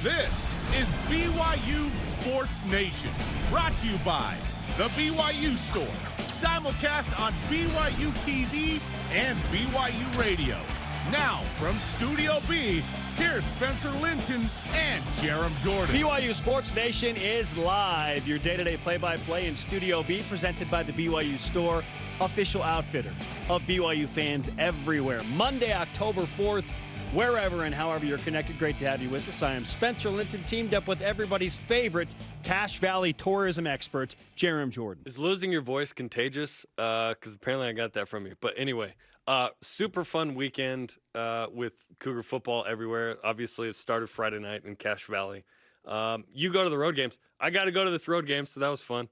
This is BYU Sports Nation, brought to you by the BYU Store, simulcast on BYU TV and BYU Radio. Now, from Studio B, here's Spencer Linton and Jarom Jordan. BYU Sports Nation is live. Your day-to-day play-by-play in Studio B, presented by the BYU Store, official outfitter of BYU fans everywhere. Monday, October 4th, wherever and however you're connected, great to have you with us. I am Spencer Linton, teamed up with everybody's favorite Cache Valley tourism expert, Jarom Jordan. Is losing your voice contagious? Because apparently I got that from you. But anyway, super fun weekend with Cougar football everywhere. Obviously, it started Friday night in Cache Valley. You go to the road games. I got to go to this road game, so that was fun.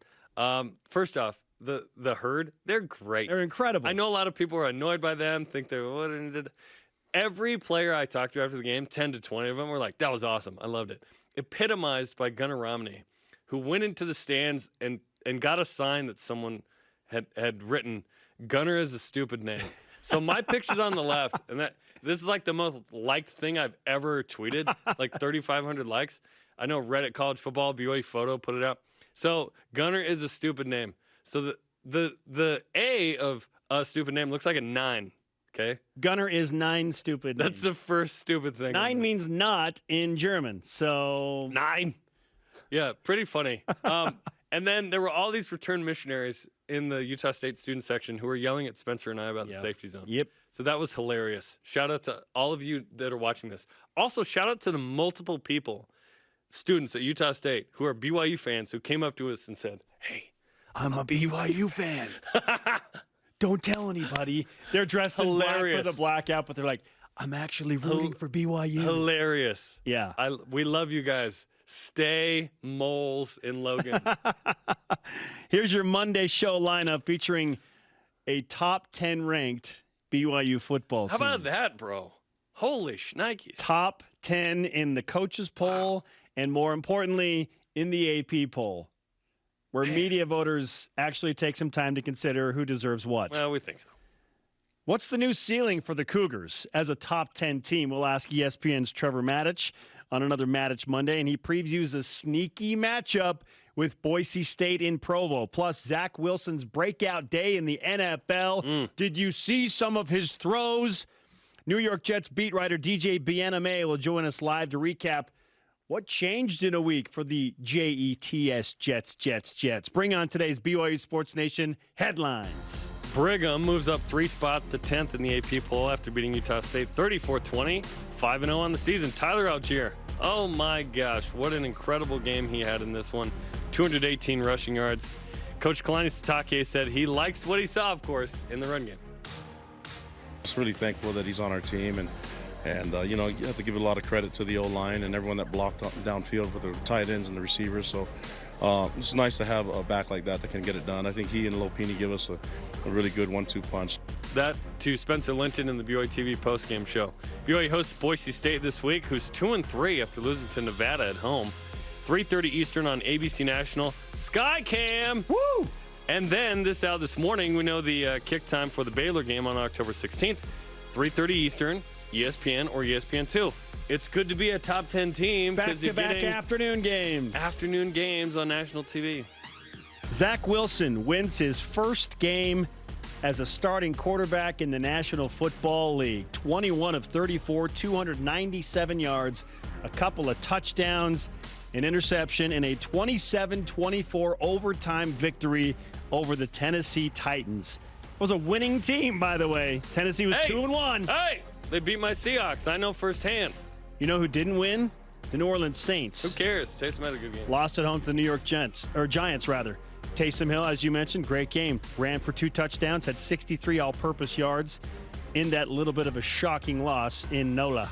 First off, the herd, they're great. They're incredible. I know a lot of people are annoyed by them, think they're what did. Every player I talked to after the game, 10 to 20 of them, were like, that was awesome. I loved it. Epitomized by Gunnar Romney, who went into the stands and got a sign that someone had written, Gunnar is a stupid name. So my picture's on the left, and this is like the most liked thing I've ever tweeted, like 3,500 likes. I know Reddit College Football, BYU Photo put it out. So Gunnar is a stupid name. So the A of a stupid name looks like a 9. Okay. Gunnar is 9 stupid. That's the first stupid thing. 9 means not in German. So 9. Yeah, pretty funny. And then there were all these return missionaries in the Utah State student section who were yelling at Spencer and I about the safety zone. Yep. So that was hilarious. Shout out to all of you that are watching this. Also, shout out to the multiple people, students at Utah State who are BYU fans who came up to us and said, "Hey, I'm a BYU fan." Don't tell anybody. They're dressed in black for the blackout, but they're like, I'm actually rooting for BYU. Hilarious. Yeah. We love you guys. Stay moles in Logan. Here's your Monday show lineup featuring a top 10 ranked BYU football team. How about that, bro? Holy shnikes. Top 10 in the coaches poll, and more importantly, in the AP poll, where media voters actually take some time to consider who deserves what. Well, we think so. What's the new ceiling for the Cougars as a top 10 team? We'll ask ESPN's Trevor Matich on another Matich Monday, and he previews a sneaky matchup with Boise State in Provo, plus Zach Wilson's breakout day in the NFL. Did you see some of his throws? New York Jets beat writer DJ Bien-Amie will join us live to recap what changed in a week for the JETS Jets. Bring on today's BYU Sports Nation headlines. Brigham moves up 3 spots to 10th in the AP poll after beating Utah State 34-20, 5-0 on the season. Tyler Allgeier, oh my gosh, what an incredible game he had in this one. 218 rushing yards. Coach Kalani Sitake said he likes what he saw, of course, in the run game. Just really thankful that he's on our team, and you know, you have to give a lot of credit to the O-line and everyone that blocked downfield with the tight ends and the receivers. So it's nice to have a back like that can get it done. I think he and Lopini give us a really good 1-2 punch. That to Spencer Linton in the BYU TV postgame show. BYU hosts Boise State this week, who's 2-3 after losing to Nevada at home. 3:30 Eastern on ABC National. Skycam! Woo! And then this morning, we know the kick time for the Baylor game on October 16th. 3:30 Eastern. ESPN or ESPN2. It's good to be a top 10 team. Back-to-back afternoon games. Afternoon games on national TV. Zach Wilson wins his first game as a starting quarterback in the National Football League. 21 of 34, 297 yards, a couple of touchdowns, an interception, and a 27-24 overtime victory over the Tennessee Titans. It was a winning team, by the way. Tennessee was 2-1. Hey! They beat my Seahawks. I know firsthand. You know who didn't win? The New Orleans Saints. Who cares? Taysom had a good game. Lost at home to the New York Giants. Taysom Hill, as you mentioned, great game. Ran for 2 touchdowns, had 63 all-purpose yards in that little bit of a shocking loss in NOLA.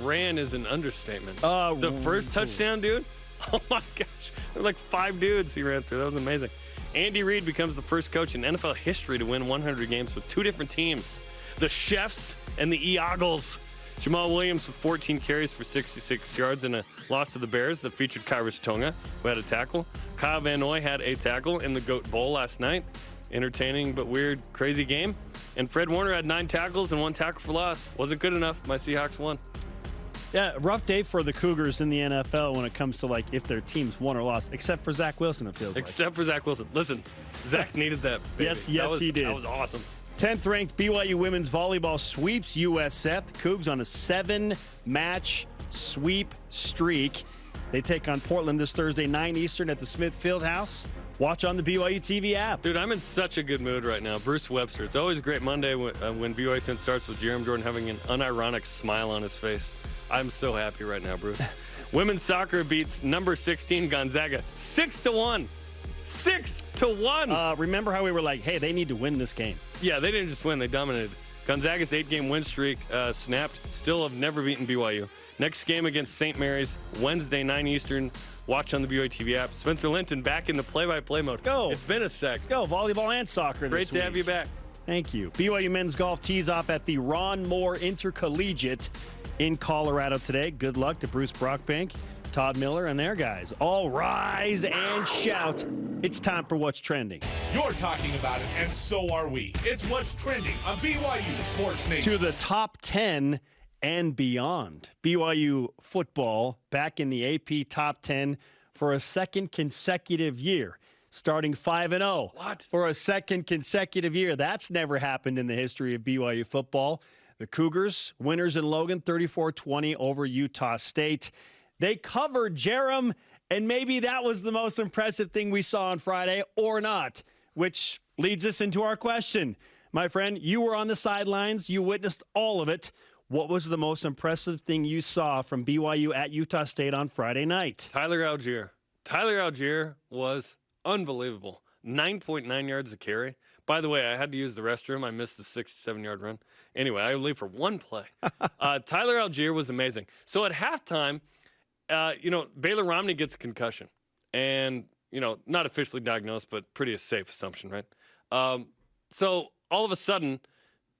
Ran is an understatement. The first touchdown, dude? Oh, my gosh. There were like 5 dudes he ran through. That was amazing. Andy Reid becomes the first coach in NFL history to win 100 games with 2 different teams. The Chefs and the Eagles. Jamal Williams with 14 carries for 66 yards in a loss to the Bears that featured Kyrus Tonga, who had a tackle. Kyle Van Noy had a tackle in the Goat Bowl last night. Entertaining but weird, crazy game. And Fred Warner had 9 tackles and 1 tackle for loss. Wasn't good enough. My Seahawks won. Yeah, rough day for the Cougars in the NFL when it comes to, like, if their team's won or lost, except for Zach Wilson, it feels like. Except for Zach Wilson. Listen, Zach needed that. Baby. Yes, he did. That was awesome. 10th ranked BYU women's volleyball sweeps USF. The Cougs on a 7-match sweep streak. They take on Portland this Thursday, 9 Eastern at the Smith Fieldhouse. Watch on the BYU TV app. Dude, I'm in such a good mood right now. Bruce Webster. It's always a great Monday when BYUSN starts with Jarom Jordan having an unironic smile on his face. I'm so happy right now, Bruce. Women's soccer beats number 16 Gonzaga 6-1. 6-1. Remember how we were like, hey, they need to win this game. Yeah, they didn't just win. They dominated. Gonzaga's 8-game win streak snapped. Still have never beaten BYU. Next game against St. Mary's, Wednesday, 9 Eastern. Watch on the BYU TV app. Spencer Linton back in the play-by-play mode. Go. It's been a sec. Let's go. Volleyball and soccer Great this to week. have you back. Thank you. BYU men's golf tees off at the Ron Moore Intercollegiate in Colorado today. Good luck to Bruce Brockbank, Todd Miller, and their guys. All rise and shout. It's time for What's Trending. You're talking about it, and so are we. It's What's Trending on BYU Sports Nation. To the top 10 and beyond. BYU football back in the AP top 10 for a second consecutive year, starting 5-0. What? For a second consecutive year. That's never happened in the history of BYU football. The Cougars, winners in Logan, 34-20 over Utah State. They covered Jarom, and maybe that was the most impressive thing we saw on Friday, or not, which leads us into our question. My friend, you were on the sidelines. You witnessed all of it. What was the most impressive thing you saw from BYU at Utah State on Friday night? Tyler Allgeier. Tyler Allgeier was unbelievable. 9.9 yards a carry. By the way, I had to use the restroom. I missed the 6 to 7 yard run. Anyway, I leave for one play. Tyler Allgeier was amazing. So at halftime, Baylor Romney gets a concussion. And, not officially diagnosed, but pretty a safe assumption, right? So all of a sudden,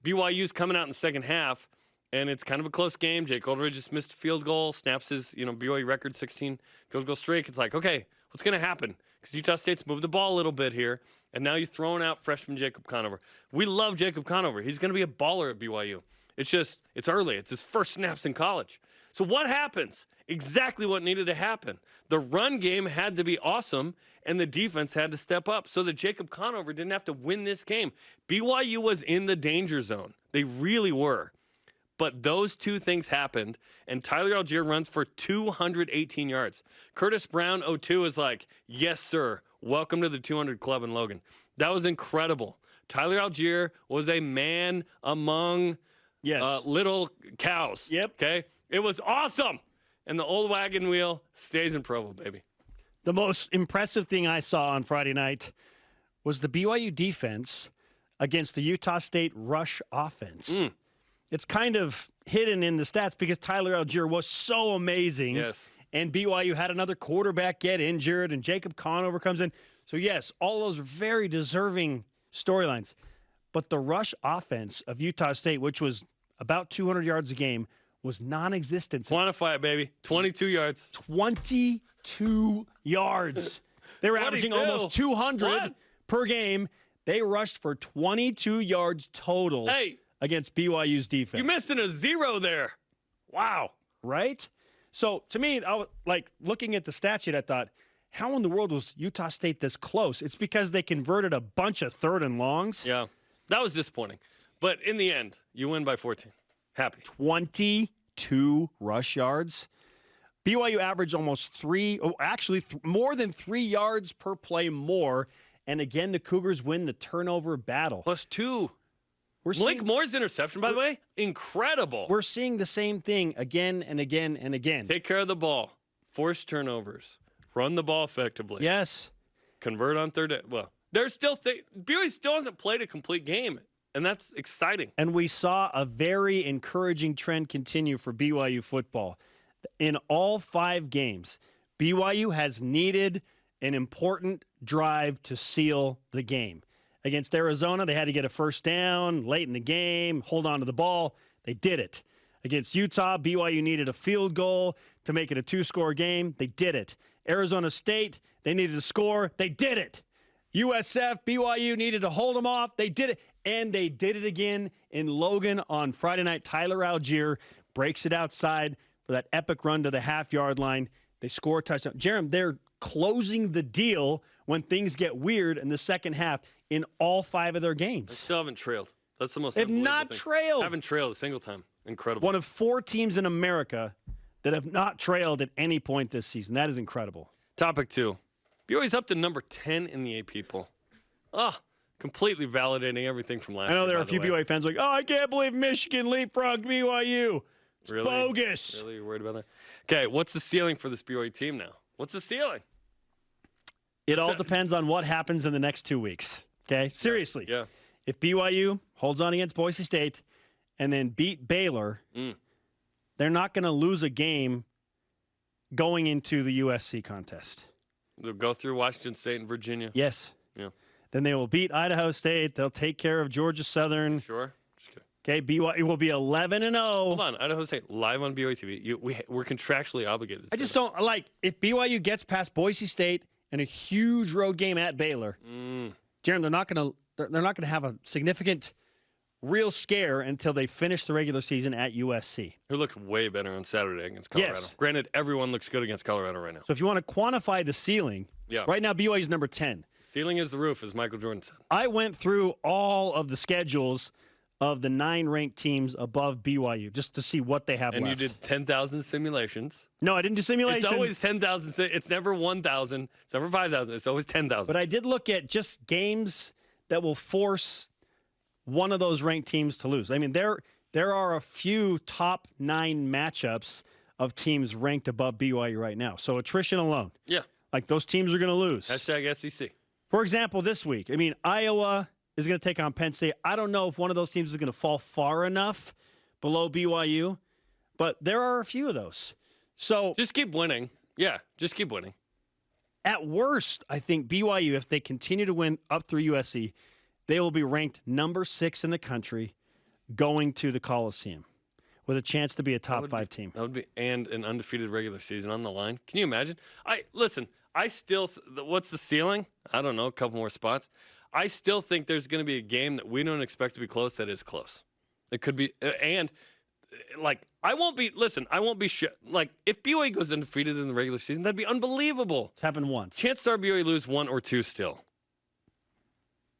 BYU's coming out in the second half, and it's kind of a close game. Jake Oldridge just missed a field goal, snaps his, BYU record 16 field goal streak. It's like, okay, what's going to happen? Because Utah State's moved the ball a little bit here, and now you're throwing out freshman Jacob Conover. We love Jacob Conover. He's going to be a baller at BYU. It's early. It's his first snaps in college. So what happens? Exactly what needed to happen. The run game had to be awesome, and the defense had to step up so that Jacob Conover didn't have to win this game. BYU was in the danger zone. They really were. But those two things happened, and Tyler Allgeier runs for 218 yards. Curtis Brown, 02, is like, yes, sir. Welcome to the 200 Club in Logan. That was incredible. Tyler Allgeier was a man among little cows. Yep. Okay? It was awesome. And the old wagon wheel stays in Provo, baby. The most impressive thing I saw on Friday night was the BYU defense against the Utah State rush offense. It's kind of hidden in the stats because Tyler Allgeier was so amazing. Yes. And BYU had another quarterback get injured, and Jacob Conover comes in. So, yes, all those very deserving storylines. But the rush offense of Utah State, which was about 200 yards a game, was non-existent. Quantify it, baby. 22 yards. 22 yards. They were averaging 22. almost 200 per game. They rushed for 22 yards total against BYU's defense. You missed a 0 there. Wow. Right? So, to me, I was like looking at the stat sheet, I thought, how in the world was Utah State this close? It's because they converted a bunch of 3rd and longs. Yeah. That was disappointing. But in the end, you win by 14. Happy. 22 rush yards. BYU averaged almost more than 3 yards per play more. And again, the Cougars win the turnover battle. +2. Malik Moore's interception, by the way, incredible. We're seeing the same thing again and again and again. Take care of the ball. Force turnovers. Run the ball effectively. Yes. Convert on third. Well, there's still BYU still hasn't played a complete game, and that's exciting. And we saw a very encouraging trend continue for BYU football. In all 5 games, BYU has needed an important drive to seal the game. Against Arizona, they had to get a first down late in the game, hold on to the ball. They did it. Against Utah, BYU needed a field goal to make it a 2-score game. They did it. Arizona State, they needed a score. They did it. USF, BYU needed to hold them off. They did it. And they did it again in Logan on Friday night. Tyler Allgeier breaks it outside for that epic run to the half-yard line. They score a touchdown. Jarom, they're closing the deal when things get weird in the second half in all 5 of their games. They still haven't trailed. That's the most They've unbelievable not thing. trailed. Haven't trailed a single time. Incredible. One of 4 teams in America that have not trailed at any point this season. That is incredible. Topic 2. BYU's up to number 10 in the AP poll. Completely validating everything from last year. I know there are by a the few way. BYU fans like, I can't believe Michigan leapfrogged BYU. It's Really? bogus. Really? You're worried about that? Okay, what's the ceiling for this BYU team now? What's the ceiling? It all depends on what happens in the next 2 weeks. Okay? Seriously. Yeah. If BYU holds on against Boise State and then beat Baylor, they're not going to lose a game going into the USC contest. They'll go through Washington State and Virginia. Yes. Yeah. Then they will beat Idaho State. They'll take care of Georgia Southern. Sure. Just kidding. Okay, BYU will be 11-0. Hold on. Idaho State, live on BYU TV. We're contractually obligated. I just don't like if BYU gets past Boise State and a huge road game at Baylor. Jaron, they're not going to have a significant real scare until they finish the regular season at USC. Who looked way better on Saturday against Colorado. Yes. Granted, everyone looks good against Colorado right now. So if you want to quantify the ceiling, right now BYU is number 10. Ceiling is the roof, as Michael Jordan said. I went through all of the schedules of the 9 ranked teams above BYU just to see what they have And left. you did 10,000 simulations. No, I didn't do simulations. It's always 10,000. It's never 1,000. It's never 5,000. It's always 10,000. But I did look at just games that will force one of those ranked teams to lose. I mean, there are a few top 9 matchups of teams ranked above BYU right now. So attrition alone. Yeah. Like those teams are going to lose. Hashtag SEC. For example, this week, I mean, Iowa is going to take on Penn State. I don't know if one of those teams is going to fall far enough below BYU, but there are a few of those. So Just keep winning. Yeah, just keep winning. at worst, I think BYU, if they continue to win up through USC, they will be ranked number 6 in the country going to the Coliseum with a chance to be a top 5 team. That would be, and an undefeated regular season on the line. Can you imagine? What's the ceiling? I don't know, a couple more spots. I still think there's going to be a game that we don't expect to be close that is close. It could be, I won't be if BYU goes undefeated in the regular season, that'd be unbelievable. It's happened once. Chances are BYU lose 1 or 2 still.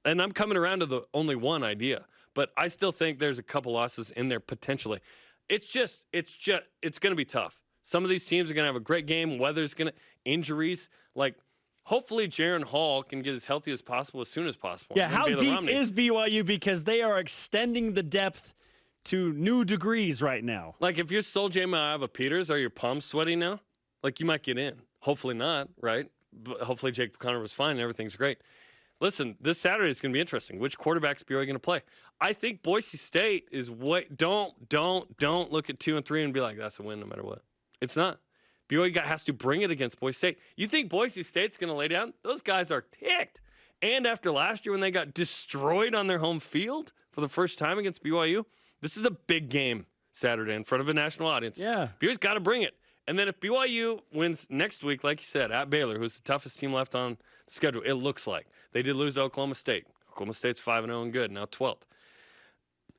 And I'm coming around to the only one idea, but I still think there's a couple losses in there potentially. It's going to be tough. Some of these teams are going to have a great game. Weather's going to injuries. Hopefully Jaren Hall can get as healthy as possible as soon as possible. Yeah, And how Baylor deep Romney. is BYU? Because they are extending the depth to new degrees right now. If you sold J-Miava Peters, are your palms sweaty now? You might get in. Hopefully not, right? But hopefully Jake Connor was fine and everything's great. Listen, this Saturday is going to be interesting. Which quarterback's BYU going to play? I think Boise State is don't look at 2 and 3 and be like, that's a win no matter what. It's not. BYU has to bring it against Boise State. You think Boise State's going to lay down? Those guys are ticked. And after last year when they got destroyed on their home field for the first time against BYU, this is a big game Saturday in front of a national audience. Yeah. BYU's got to bring it. And then if BYU wins next week, like you said, at Baylor, who's the toughest team left on the schedule, it looks like. They did lose to Oklahoma State. Oklahoma State's 5-0 and good, now 12th.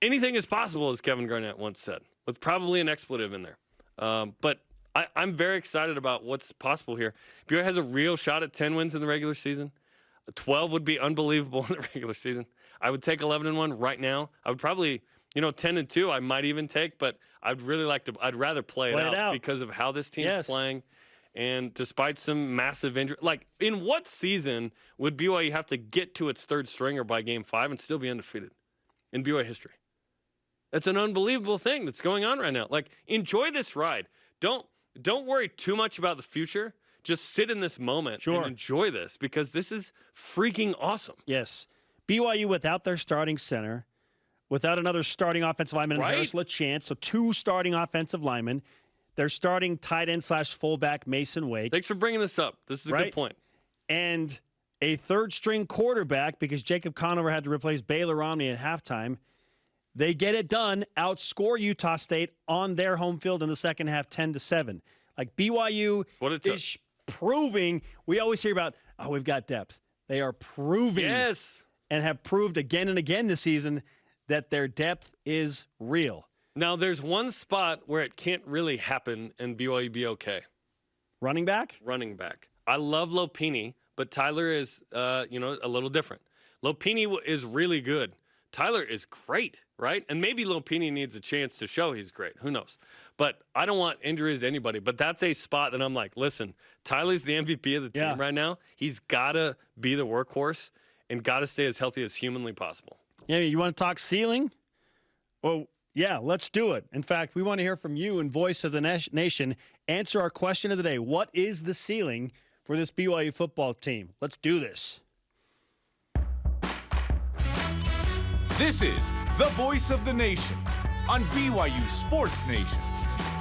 Anything is possible, as Kevin Garnett once said, with probably an expletive in there. But I'm very excited about what's possible here. BYU has a real shot at 10 wins in the regular season. 12 would be unbelievable in the regular season. I would take 11-1 right now. I would probably, 10-2 I might even take, but I'd rather play it out because of how this team's playing. And despite some massive injury, in what season would BYU have to get to its third stringer by game 5 and still be undefeated in BYU history? That's an unbelievable thing that's going on right now. Enjoy this ride. Don't worry too much about the future. Just sit in this moment and enjoy this because this is freaking awesome. Yes. BYU without their starting center, without another starting offensive lineman, Harris LaChance, so 2 starting offensive linemen. They're starting tight end / fullback Mason Wake. Thanks for bringing this up. This is a good point. And a third-string quarterback because Jacob Conover had to replace Baylor Romney at halftime. They get it done, outscore Utah State on their home field in the second half 10-7. BYU is proving, we always hear about, we've got depth. They are proving and have proved again and again this season that their depth is real. Now, there's one spot where it can't really happen and BYU be okay. Running back? Running back. I love Lopini, but Tyler is, a little different. Lopini is really good. Tyler is great, right? And maybe Lopini needs a chance to show he's great. Who knows? But I don't want injuries to anybody. But that's a spot that I'm like, listen, Tyler's the MVP of the team right now. He's got to be the workhorse and got to stay as healthy as humanly possible. Yeah, you want to talk ceiling? Well, yeah, let's do it. In fact, we want to hear from you and Voice of the Nation. Answer our question of the day. What is the ceiling for this BYU football team? Let's do this. This is the Voice of the Nation on BYU Sports Nation.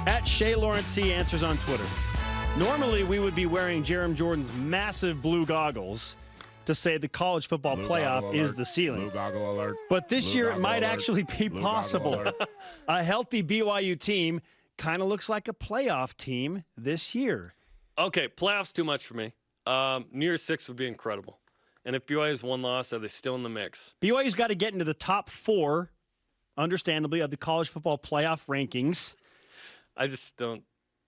At Shea Lawrence C answers on Twitter. Normally, we would be wearing Jarom Jordan's massive blue goggles to say the college football playoff is the ceiling. Blue goggle alert. But this year, it might alert. actually be Blue possible. A healthy BYU team kind of looks like a playoff team this year. Okay, playoffs too much for me. New Year's 6 would be incredible. And if BYU has one loss, are they still in the mix? BYU's got to get into the top 4, understandably, of the college football playoff rankings. I just don't.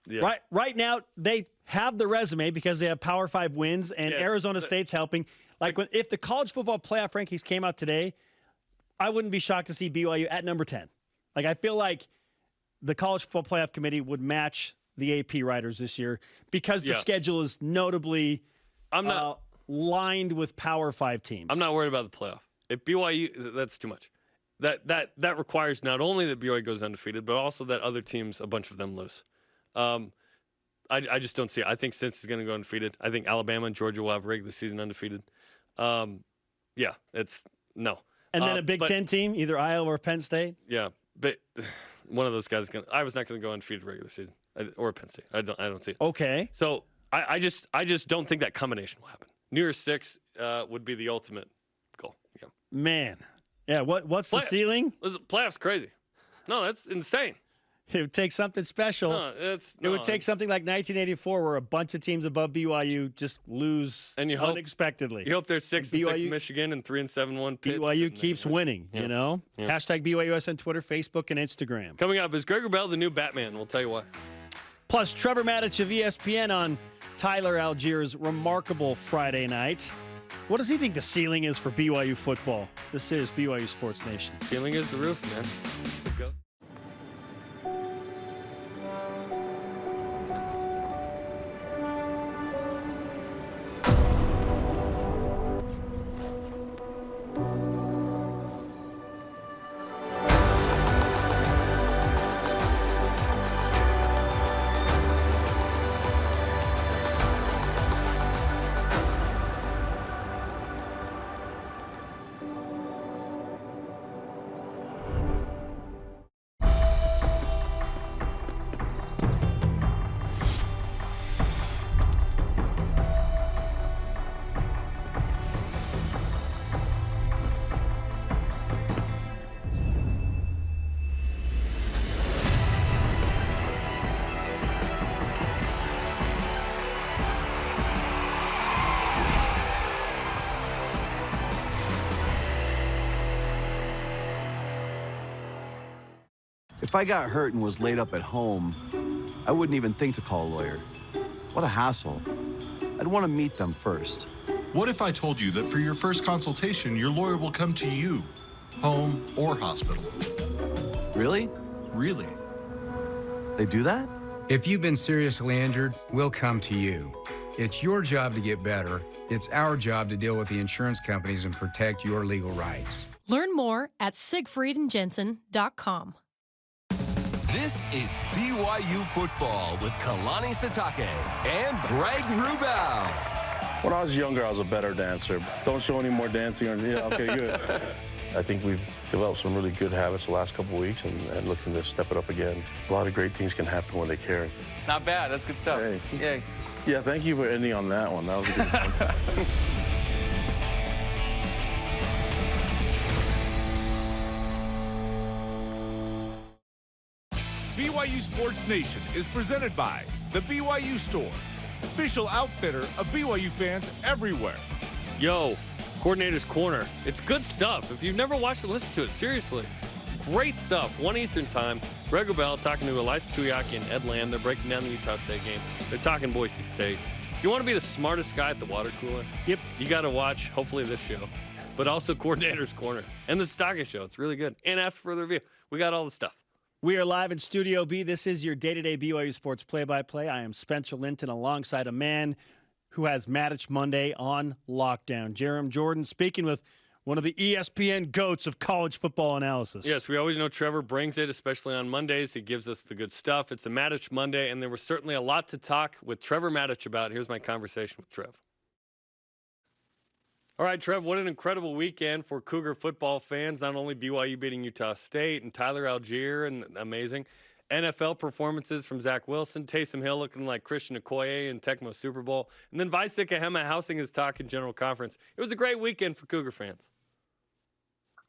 Yeah. Right now, they have the resume because they have Power 5 wins, and Arizona State's helping. If the college football playoff rankings came out today, I wouldn't be shocked to see BYU at number 10. I feel like the college football playoff committee would match the AP writers this year because the schedule is notably lined with Power 5 teams. I'm not worried about the playoff. If BYU, that's too much. That requires not only that BYU goes undefeated, but also that other teams, a bunch of them, lose. I just don't see it. I think Cincy is going to go undefeated. I think Alabama and Georgia will have regular season undefeated. It's no. And then a Big Ten team, either Iowa or Penn State. Yeah, but one of those guys. I was not going to go undefeated regular season or Penn State. I don't see it. Okay. So I just don't think that combination will happen. New Year's 6 would be the ultimate goal. Yeah. Man. Yeah. What's the ceiling? Listen, playoffs crazy. No, that's insane. It would take something special. It would take something like 1984 where a bunch of teams above BYU just lose unexpectedly. You hope there's 6-6 Michigan and 3-7-1 Pitt. BYU keeps winning, you know? Yeah. Hashtag BYUSN Twitter, Facebook, and Instagram. Coming up, is Gregor Bell the new Batman? We'll tell you why. Plus, Trevor Matich of ESPN on Tyler Allgeier's remarkable Friday night. What does he think the ceiling is for BYU football? This is BYU Sports Nation. Ceiling is the roof, man. Let's go. If I got hurt and was laid up at home, I wouldn't even think to call a lawyer. What a hassle. I'd want to meet them first. What if I told you that for your first consultation, your lawyer will come to you, home or hospital? Really? Really. They do that? If you've been seriously injured, we'll come to you. It's your job to get better. It's our job to deal with the insurance companies and protect your legal rights. Learn more at siegfriedandjensen.com. This is BYU Football with Kalani Sitake and Greg Wrubell. When I was younger, I was a better dancer. Don't show any more dancing. Okay, good. I think we've developed some really good habits the last couple of weeks and looking to step it up again. A lot of great things can happen when they care. Not bad. That's good stuff. Hey. Yay. Yeah, thank you for ending on that one. That was a good one. BYU Sports Nation is presented by the BYU Store, official outfitter of BYU fans everywhere. Yo, Coordinator's Corner. It's good stuff. If you've never watched it, listen to it. Seriously. Great stuff. 1 Eastern time. Greg Wrubell talking to Elisa Tuyaki and Ed Lamb. They're breaking down the Utah State game. They're talking Boise State. If you want to be the smartest guy at the water cooler, you got to watch, hopefully, this show. But also Coordinator's Corner and the Stockton Show. It's really good. And after further review, we got all the stuff. We are live in Studio B. This is your day-to-day BYU Sports play-by-play. I am Spencer Linton alongside a man who has Matich Monday on lockdown. Jarom Jordan speaking with one of the ESPN GOATs of college football analysis. Yes, we always know Trevor brings it, especially on Mondays. He gives us the good stuff. It's a Matich Monday, and there was certainly a lot to talk with Trevor Matich about. Here's my conversation with Trev. All right, Trev, what an incredible weekend for Cougar football fans. Not only BYU beating Utah State and Tyler Allgeier, and amazing NFL performances from Zach Wilson, Taysom Hill looking like Christian Okoye in Tecmo Super Bowl, and then Visika Hema housing his talk in General Conference. It was a great weekend for Cougar fans.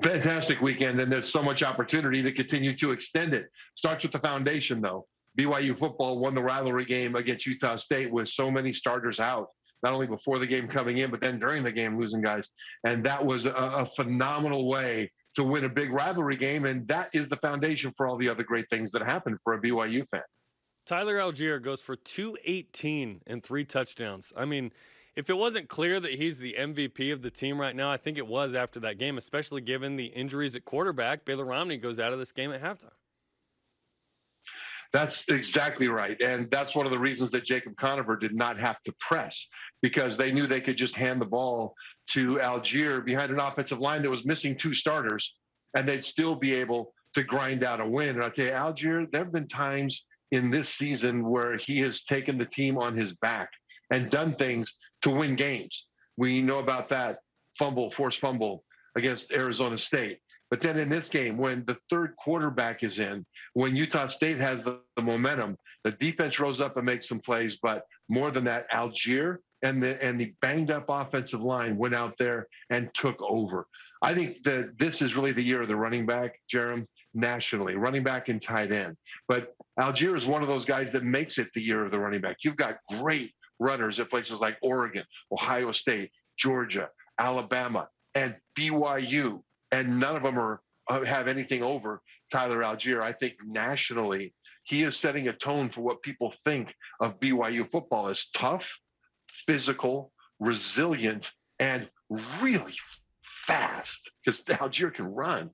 Fantastic weekend, and there's so much opportunity to continue to extend it. Starts with the foundation, though. BYU football won the rivalry game against Utah State with so many starters out, not only before the game coming in, but then during the game losing guys. And that was a phenomenal way to win a big rivalry game, and that is the foundation for all the other great things that happened for a BYU fan. Tyler Allgeier goes for 218 and 3 touchdowns. I mean, if it wasn't clear that he's the MVP of the team right now, I think it was after that game, especially given the injuries at quarterback. Baylor Romney goes out of this game at halftime. That's exactly right. And that's one of the reasons that Jacob Conover did not have to press, because they knew they could just hand the ball to Allgeier behind an offensive line that was missing 2 starters, and they'd still be able to grind out a win. And I'll tell you, Allgeier, there have been times in this season where he has taken the team on his back and done things to win games. We know about that forced fumble against Arizona State. But then in this game, when the third quarterback is in, when Utah State has the momentum, the defense rose up and makes some plays. But more than that, Allgeier and the banged-up offensive line went out there and took over. I think that this is really the year of the running back, Jarom, nationally, running back and tight end. But Allgeier is one of those guys that makes it the year of the running back. You've got great runners at places like Oregon, Ohio State, Georgia, Alabama, and BYU. And none of them have anything over Tyler Allgeier. I think nationally, he is setting a tone for what people think of BYU football as tough, physical, resilient, and really fast, because Allgeier can run.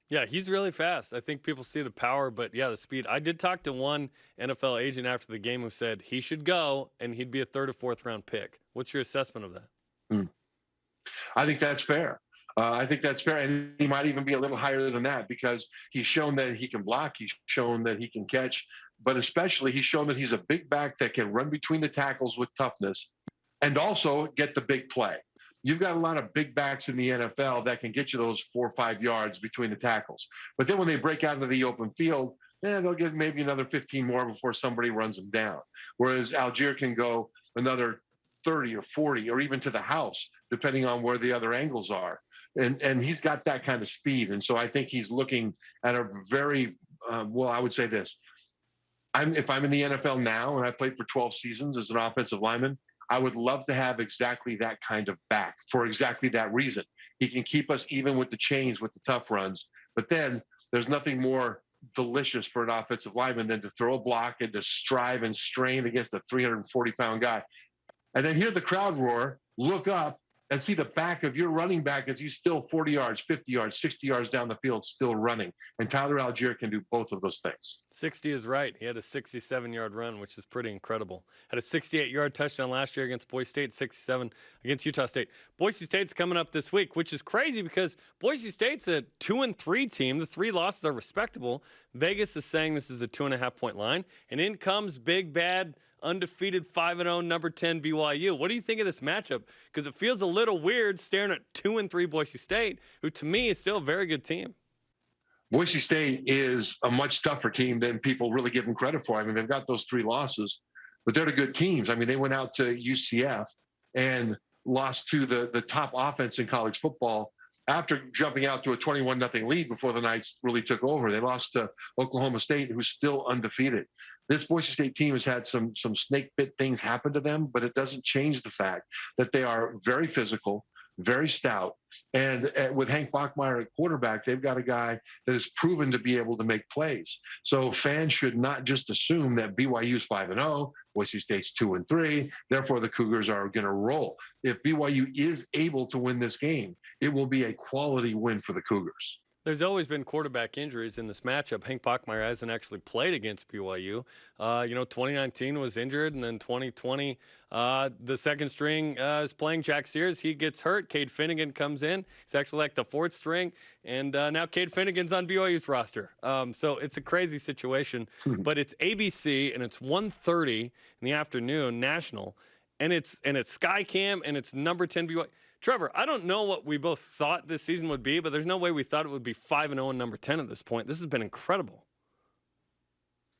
Yeah, he's really fast. I think people see the power, but yeah, the speed. I did talk to one NFL agent after the game who said he should go and he'd be a 3rd or 4th round pick. What's your assessment of that? I think that's fair. I think that's fair, and he might even be a little higher than that, because he's shown that he can block, he's shown that he can catch, but especially he's shown that he's a big back that can run between the tackles with toughness and also get the big play. You've got a lot of big backs in the NFL that can get you those 4 or 5 yards between the tackles. But then when they break out into the open field, they'll get maybe another 15 more before somebody runs them down. Whereas Allgeier can go another 30 or 40 or even to the house, depending on where the other angles are. And he's got that kind of speed. And so I think he's looking at a very, I would say this. If I'm in the NFL now and I played for 12 seasons as an offensive lineman, I would love to have exactly that kind of back for exactly that reason. He can keep us even with the chains, with the tough runs. But then there's nothing more delicious for an offensive lineman than to throw a block and to strive and strain against a 340-pound guy. And then hear the crowd roar, look up, and see the back of your running back as he's still 40 yards, 50 yards, 60 yards down the field, still running. And Tyler Allgeier can do both of those things. 60 is right. He had a 67-yard run, which is pretty incredible. Had a 68-yard touchdown last year against Boise State, 67 against Utah State. Boise State's coming up this week, which is crazy because Boise State's a 2-3 team. The 3 losses are respectable. Vegas is saying this is a 2.5-point line. And in comes big, bad, undefeated 5-0 number 10 BYU. What do you think of this matchup? Because it feels a little weird staring at 2-3 Boise State, who to me is still a very good team. Boise State is a much tougher team than people really give them credit for. I mean, they've got those 3 losses, but they're the good teams. I mean, they went out to UCF and lost to the top offense in college football after jumping out to a 21-0 lead before the Knights really took over. They lost to Oklahoma State, who's still undefeated. This Boise State team has had some snake bit things happen to them, but it doesn't change the fact that they are very physical, very stout. And with Hank Bachmeier at quarterback, they've got a guy that is proven to be able to make plays. So fans should not just assume that BYU's 5-0, Boise State's 2-3, therefore the Cougars are going to roll. If BYU is able to win this game, it will be a quality win for the Cougars. There's always been quarterback injuries in this matchup. Hank Bachmeier hasn't actually played against BYU. 2019 was injured, and then 2020, the second string is playing Jack Sears. He gets hurt. Cade Finnegan comes in. He's actually like the fourth string, and now Cade Finnegan's on BYU's roster. So it's a crazy situation, but it's ABC, and it's 1:30 in the afternoon, national, and it's Skycam, and it's number 10 BYU. Trevor, I don't know what we both thought this season would be, but there's no way we thought it would be 5-0 and number 10 at this point. This has been incredible.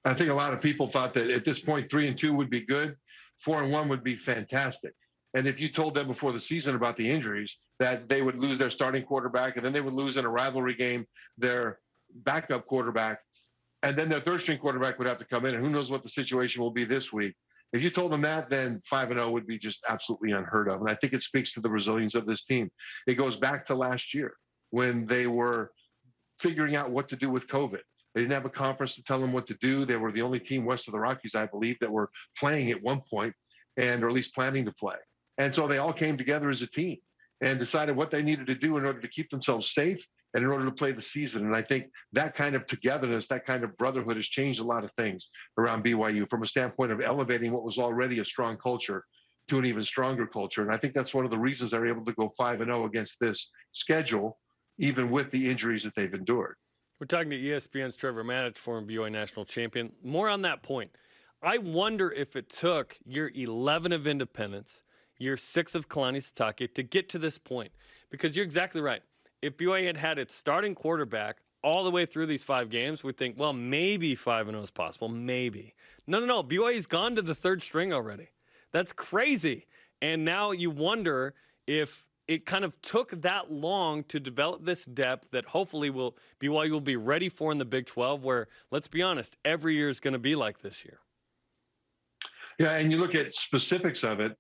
I think a lot of people thought that at this point, 3-2 would be good. 4-1 would be fantastic. And if you told them before the season about the injuries that they would lose their starting quarterback and then they would lose in a rivalry game their backup quarterback, and then their third string quarterback would have to come in, and who knows what the situation will be this week. If you told them that, then 5-0 would be just absolutely unheard of. And I think it speaks to the resilience of this team. It goes back to last year when they were figuring out what to do with COVID. They didn't have a conference to tell them what to do. They were the only team west of the Rockies, I believe, that were playing at one point, or at least planning to play. And so they all came together as a team and decided what they needed to do in order to keep themselves safe and in order to play the season. And I think that kind of togetherness, that kind of brotherhood has changed a lot of things around BYU from a standpoint of elevating what was already a strong culture to an even stronger culture. And I think that's one of the reasons they're able to go 5-0 against this schedule, even with the injuries that they've endured. We're talking to ESPN's Trevor Matich, former BYU national champion. More on that point. I wonder if it took year 11 of independence, year 6 of Kalani Sitake to get to this point. Because you're exactly right. If BYU had had its starting quarterback all the way through these 5 games, we'd think, well, maybe 5-0 is possible. Maybe. No. BYU's gone to the third string already. That's crazy. And now you wonder if it kind of took that long to develop this depth that hopefully BYU will be ready for in the Big 12, where, let's be honest, every year is going to be like this year. Yeah, and you look at specifics of it.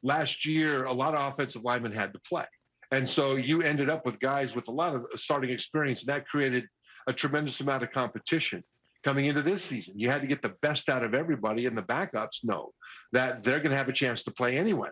Last year, a lot of offensive linemen had to play. And so you ended up with guys with a lot of starting experience, and that created a tremendous amount of competition coming into this season. You had to get the best out of everybody, and the backups know that they're going to have a chance to play anyway.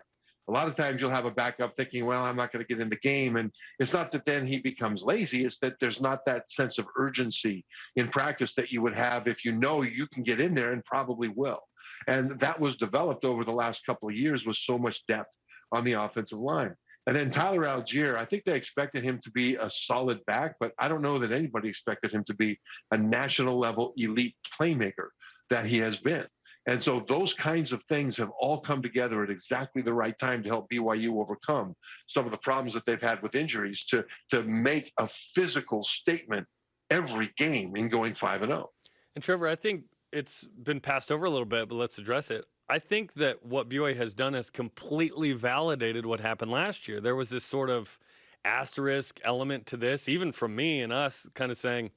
A lot of times you'll have a backup thinking, well, I'm not going to get in the game. And it's not that then he becomes lazy. It's that there's not that sense of urgency in practice that you would have if you know you can get in there and probably will. And that was developed over the last couple of years with so much depth on the offensive line. And then Tyler Allgeier, I think they expected him to be a solid back, but I don't know that anybody expected him to be a national level elite playmaker that he has been. And so those kinds of things have all come together at exactly the right time to help BYU overcome some of the problems that they've had with injuries to make a physical statement every game in going 5-0. And Trevor, I think it's been passed over a little bit, but let's address it. I think that what BYU has done has completely validated what happened last year. There was this sort of asterisk element to this, even from me and us kind of saying,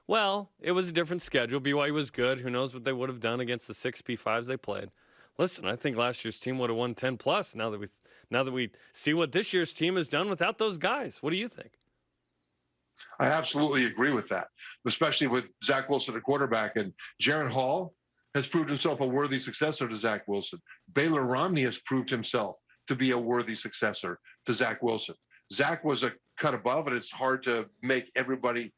well, it was a different schedule. BYU was good. Who knows what they would have done against the 6 P5s they played. Listen, I think last year's team would have won 10+ now that we see what this year's team has done without those guys. What do you think? I absolutely agree with that, especially with Zach Wilson at quarterback. And Jaren Hall has proved himself a worthy successor to Zach Wilson. Baylor Romney has proved himself to be a worthy successor to Zach Wilson. Zach was a cut above, and it's hard to make everybody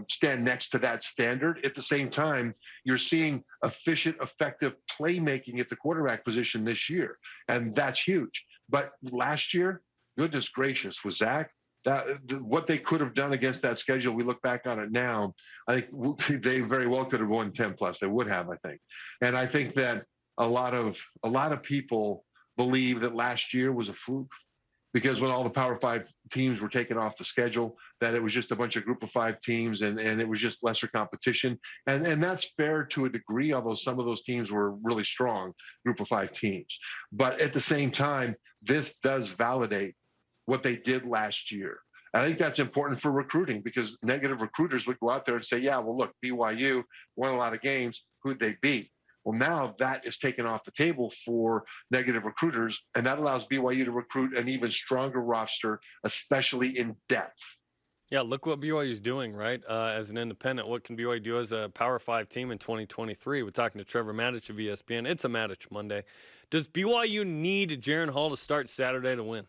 stand next to that standard. At the same time, you're seeing efficient, effective playmaking at the quarterback position this year, and that's huge. But last year, goodness gracious, with Zach, what they could have done against that schedule, we look back on it now, I think they very well could have won 10+. They would have, I think. And I think that a lot of people believe that last year was a fluke, because when all the Power 5 teams were taken off the schedule, that it was just a bunch of Group of 5 teams and it was just lesser competition. And that's fair to a degree, although some of those teams were really strong Group of 5 teams. But at the same time, this does validate what they did last year. I think that's important for recruiting, because negative recruiters would go out there and say, yeah, well, look, BYU won a lot of games. Who'd they beat? Well, now that is taken off the table for negative recruiters, and that allows BYU to recruit an even stronger roster, especially in depth. Yeah, look what BYU is doing, right? As an independent, what can BYU do as a Power 5 team in 2023? We're talking to Trevor Matich of ESPN. It's a Matich Monday. Does BYU need Jaren Hall to start Saturday to win?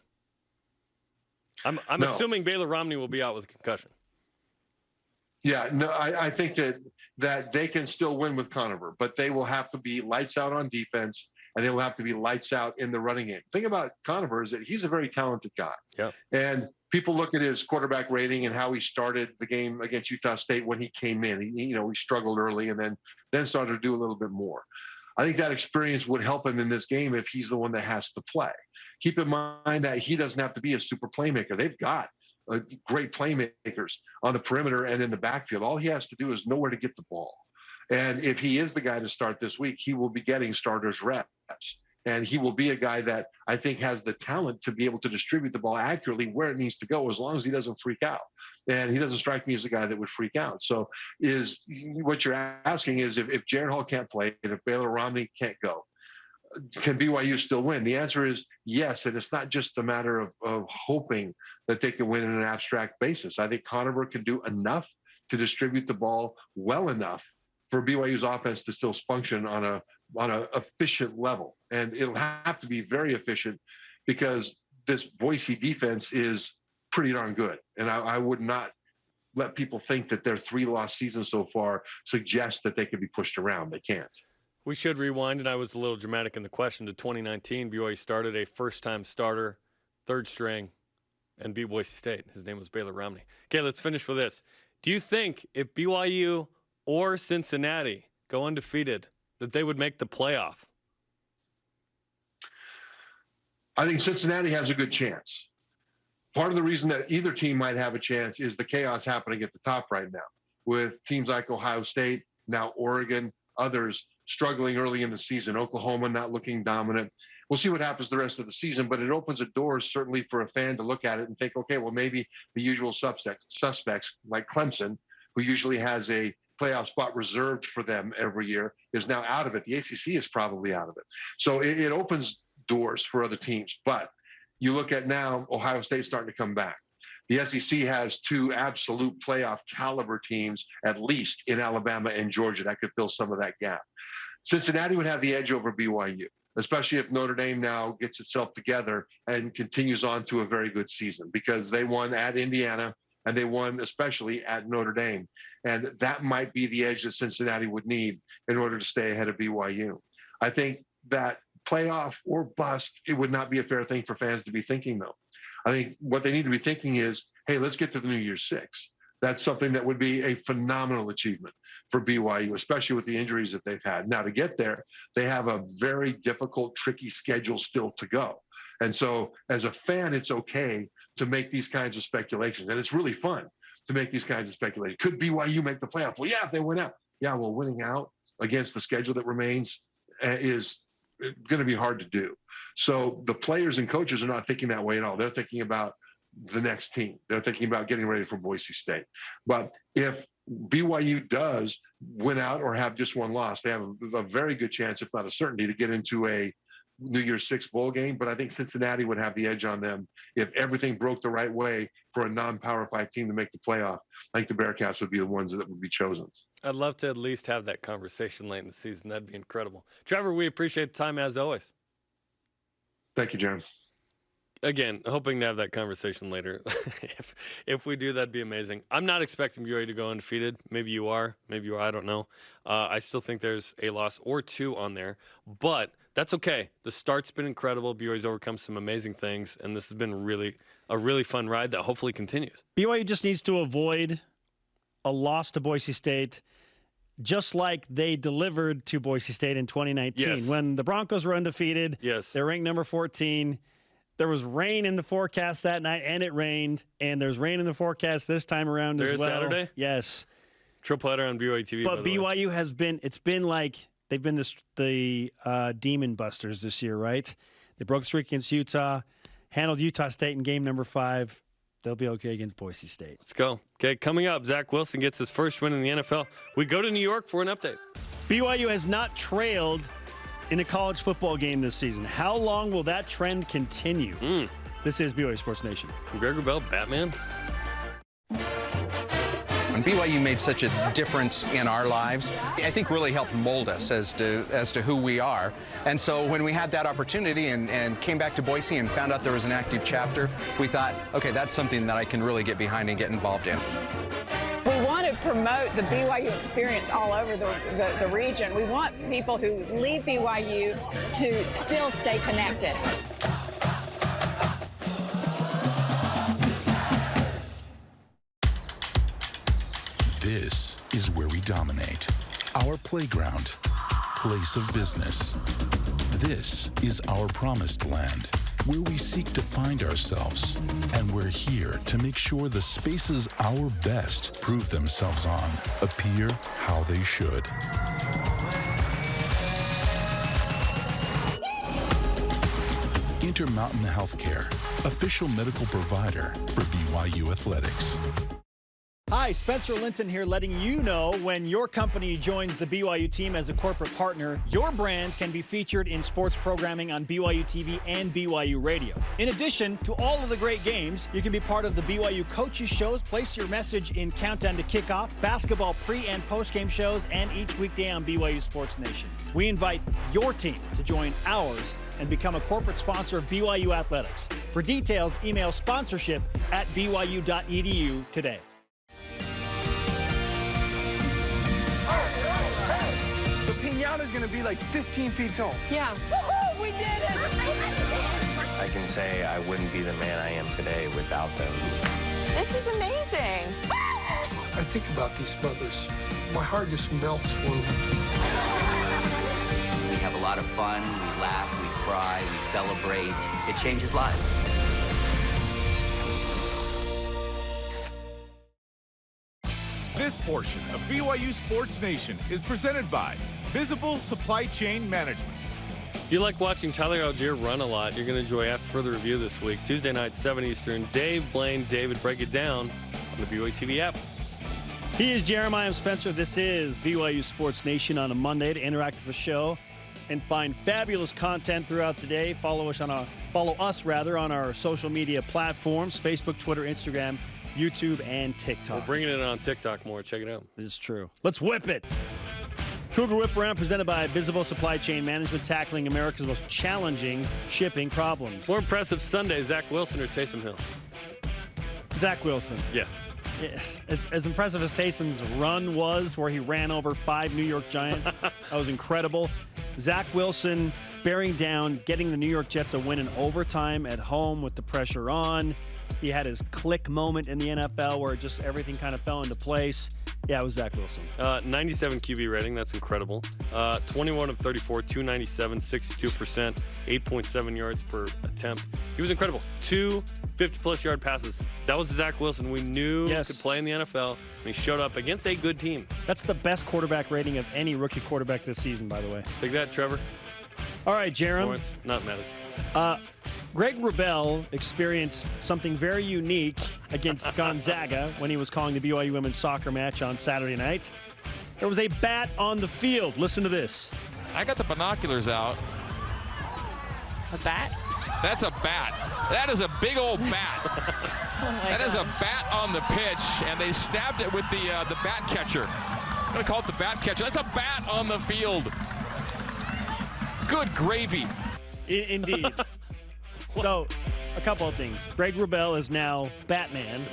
I'm No. assuming Baylor Romney will be out with a concussion. Yeah, no, I think that they can still win with Conover, but they will have to be lights out on defense, and they will have to be lights out in the running game. The thing about Conover is that he's a very talented guy. Yeah. And people look at his quarterback rating and how he started the game against Utah State when he came in. He struggled early and then started to do a little bit more. I think that experience would help him in this game if he's the one that has to play. Keep in mind that he doesn't have to be a super playmaker. They've got great playmakers on the perimeter and in the backfield. All he has to do is know where to get the ball. And if he is the guy to start this week, he will be getting starters reps. And he will be a guy that I think has the talent to be able to distribute the ball accurately where it needs to go, as long as he doesn't freak out. And he doesn't strike me as a guy that would freak out. So what you're asking is if Jaren Hall can't play and if Baylor Romney can't go, can BYU still win? The answer is yes. And it's not just a matter of hoping that they can win on an abstract basis. I think Conover can do enough to distribute the ball well enough for BYU's offense to still function on a efficient level. And it'll have to be very efficient because this Boise defense is pretty darn good. And I would not let people think that their 3-loss season so far suggests that they can be pushed around. They can't. We should rewind, and I was a little dramatic in the question, to 2019. BYU started a first-time starter, third string, and beat Boise State. His name was Baylor Romney. Okay, let's finish with this. Do you think if BYU or Cincinnati go undefeated, that they would make the playoff? I think Cincinnati has a good chance. Part of the reason that either team might have a chance is the chaos happening at the top right now, with teams like Ohio State, now Oregon, others struggling early in the season, Oklahoma not looking dominant. We'll see what happens the rest of the season, but it opens a door certainly for a fan to look at it and think, okay, well, maybe the usual suspects like Clemson, who usually has a playoff spot reserved for them every year, is now out of it. The ACC is probably out of it. So it opens doors for other teams. But you look at now, Ohio State starting to come back. The SEC has 2 absolute playoff caliber teams, at least in Alabama and Georgia, that could fill some of that gap. Cincinnati would have the edge over BYU, especially if Notre Dame now gets itself together and continues on to a very good season, because they won at Indiana and they won especially at Notre Dame. And that might be the edge that Cincinnati would need in order to stay ahead of BYU. I think that playoff or bust, it would not be a fair thing for fans to be thinking, though. I think what they need to be thinking is, hey, let's get to the New Year's Six. That's something that would be a phenomenal achievement for BYU, especially with the injuries that they've had. Now, to get there, they have a very difficult, tricky schedule still to go. And so as a fan, it's okay to make these kinds of speculations. And it's really fun to make these kinds of speculations. Could BYU make the playoff? Well, yeah, if they win out. Yeah, well, winning out against the schedule that remains is going to be hard to do. So the players and coaches are not thinking that way at all. They're thinking about the next team. They're thinking about getting ready for Boise State. But if BYU does win out or have just one loss, they have a very good chance, if not a certainty, to get into a New Year's Six bowl game. But I think Cincinnati would have the edge on them if everything broke the right way for a non-Power 5 team to make the playoff. I think the Bearcats would be the ones that would be chosen. I'd love to at least have that conversation late in the season. That'd be incredible. Trevor, we appreciate the time as always. Thank you, Jarom. Again, hoping to have that conversation later. If we do, that'd be amazing. I'm not expecting BYU to go undefeated. Maybe you are. Maybe you are. I don't know. I still think there's a loss or 2 on there. But that's okay. The start's been incredible. BYU's overcome some amazing things. And this has been a really fun ride that hopefully continues. BYU just needs to avoid a loss to Boise State, just like they delivered to Boise State in 2019. Yes. When the Broncos were undefeated, yes, they're ranked number 14. There was rain in the forecast that night, and it rained. And there's rain in the forecast this time around as well. Saturday? Yes. Triple header on BYU TV. But BYU has been, it's been like they've been the Demon Busters this year, right? They broke the streak against Utah, handled Utah State in game number 5, They'll be okay against Boise State. Let's go. Okay, coming up, Zach Wilson gets his first win in the NFL. We go to New York for an update. BYU has not trailed in a college football game this season. How long will that trend continue? This is BYU Sports Nation. Greg Wrubell, Batman. When BYU made such a difference in our lives, I think really helped mold us as to who we are. And so when we had that opportunity and came back to Boise and found out there was an active chapter, we thought, okay, that's something that I can really get behind and get involved in. We want to promote the BYU experience all over the region. We want people who leave BYU to still stay connected. This is where we dominate. Our playground, place of business. This is our promised land, where we seek to find ourselves. And we're here to make sure the spaces our best prove themselves on appear how they should. Intermountain Healthcare, official medical provider for BYU Athletics. Hi, Spencer Linton here, letting you know when your company joins the BYU team as a corporate partner, your brand can be featured in sports programming on BYU TV and BYU Radio. In addition to all of the great games, you can be part of the BYU coaches shows, place your message in Countdown to Kickoff, basketball pre- and post-game shows, and each weekday on BYU Sports Nation. We invite your team to join ours and become a corporate sponsor of BYU Athletics. For details, email sponsorship@byu.edu today. The piñata's gonna be like 15 feet tall. Yeah. Woohoo! We did it! I can say I wouldn't be the man I am today without them. This is amazing. I think about these mothers. My heart just melts for them. We have a lot of fun. We laugh, we cry, we celebrate. It changes lives. This portion of BYU Sports Nation is presented by Visible Supply Chain Management. If you like watching Tyler Allgeier run a lot, you're going to enjoy After Further Review this week. Tuesday night, 7 Eastern. Dave, Blaine, David break it down on the BYU TV app. He is Jarom. I am Spencer. This is BYU Sports Nation on a Monday. To interact with the show and find fabulous content throughout the day, follow us on our social media platforms: Facebook, Twitter, Instagram, YouTube, and TikTok. We're bringing it on TikTok more. Check it out. It is true. Let's whip it. Cougar Whip Around, presented by Visible Supply Chain Management, tackling America's most challenging shipping problems. More impressive Sunday, Zach Wilson or Taysom Hill? Zach Wilson. Yeah. As impressive as Taysom's run was, where he ran over 5 New York Giants, that was incredible. Zach Wilson bearing down, getting the New York Jets a win in overtime at home with the pressure on. He had his click moment in the NFL where just everything kind of fell into place. Yeah, it was Zach Wilson. 97 QB rating. That's incredible. 21 of 34, 297, 62%, 8.7 yards per attempt. He was incredible. 2 50-plus yard passes. That was Zach Wilson. We knew he could play in the NFL, and he showed up against a good team. That's the best quarterback rating of any rookie quarterback this season, by the way. Take that, Trevor. All right, Jarom. Lawrence, not Matich. Greg Wrubell experienced something very unique against Gonzaga when he was calling the BYU women's soccer match on Saturday night. There was a bat on the field. Listen to this. I got the binoculars out. A bat? That's a bat. That is a big old bat. That is a bat on the pitch, and they stabbed it with the bat catcher. I'm going to call it the bat catcher. That's a bat on the field. Good gravy. Indeed. So, a couple of things. Greg Wrubell is now Batman.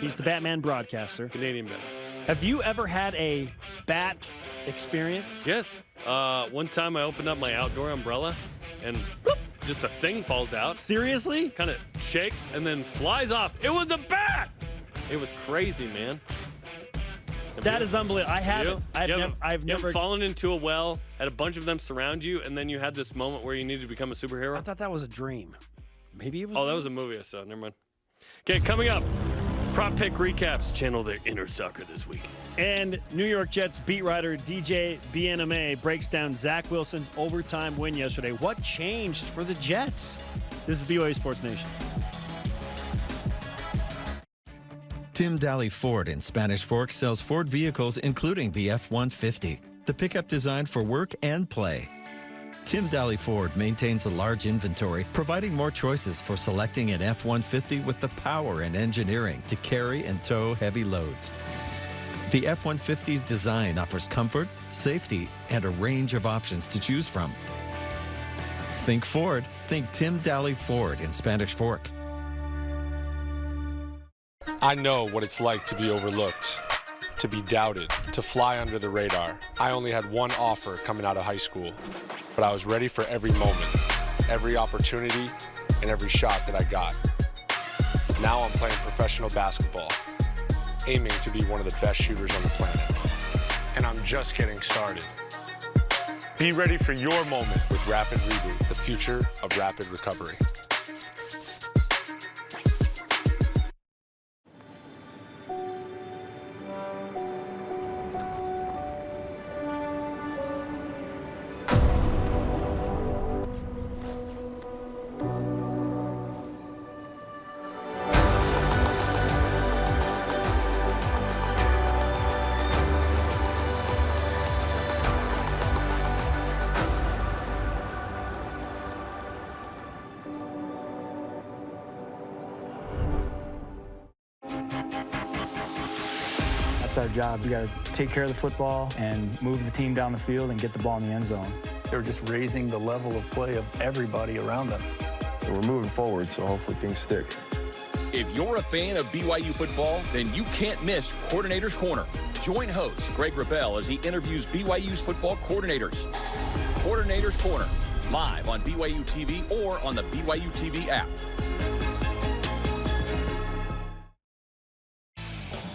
He's the Batman broadcaster. Canadian Batman. Have you ever had a bat experience? Yes. One time I opened up my outdoor umbrella, and boop, just a thing falls out. Seriously? Kind of shakes and then flies off. It was a bat! It was crazy, man. That is unbelievable. I haven't. I've never fallen into a well, had a bunch of them surround you, and then you had this moment where you needed to become a superhero. I thought that was a dream. Maybe it was. Oh, that was a movie I saw. Never mind. Okay, coming up, prop pick recaps. Channel their inner soccer this week. And New York Jets beat writer DJ Bien-Amie breaks down Zach Wilson's overtime win yesterday. What changed for the Jets? This is BYU Sports Nation. Tim Daly Ford in Spanish Fork sells Ford vehicles including the F-150, the pickup designed for work and play. Tim Daly Ford maintains a large inventory, providing more choices for selecting an F-150 with the power and engineering to carry and tow heavy loads. The F-150's design offers comfort, safety, and a range of options to choose from. Think Ford. Think Tim Daly Ford in Spanish Fork. I know what it's like to be overlooked, to be doubted, to fly under the radar. I only had one offer coming out of high school, but I was ready for every moment, every opportunity, and every shot that I got. Now I'm playing professional basketball, aiming to be one of the best shooters on the planet. And I'm just getting started. Be ready for your moment with Rapid Reboot, the future of rapid recovery. Our job. We got to take care of the football and move the team down the field and get the ball in the end zone. They're just raising the level of play of everybody around them. We're moving forward, so hopefully things stick. If you're a fan of BYU football, then you can't miss Coordinator's Corner. Join host Greg Wrubell as he interviews BYU's football coordinators. Coordinator's Corner, live on BYU TV or on the BYU TV app.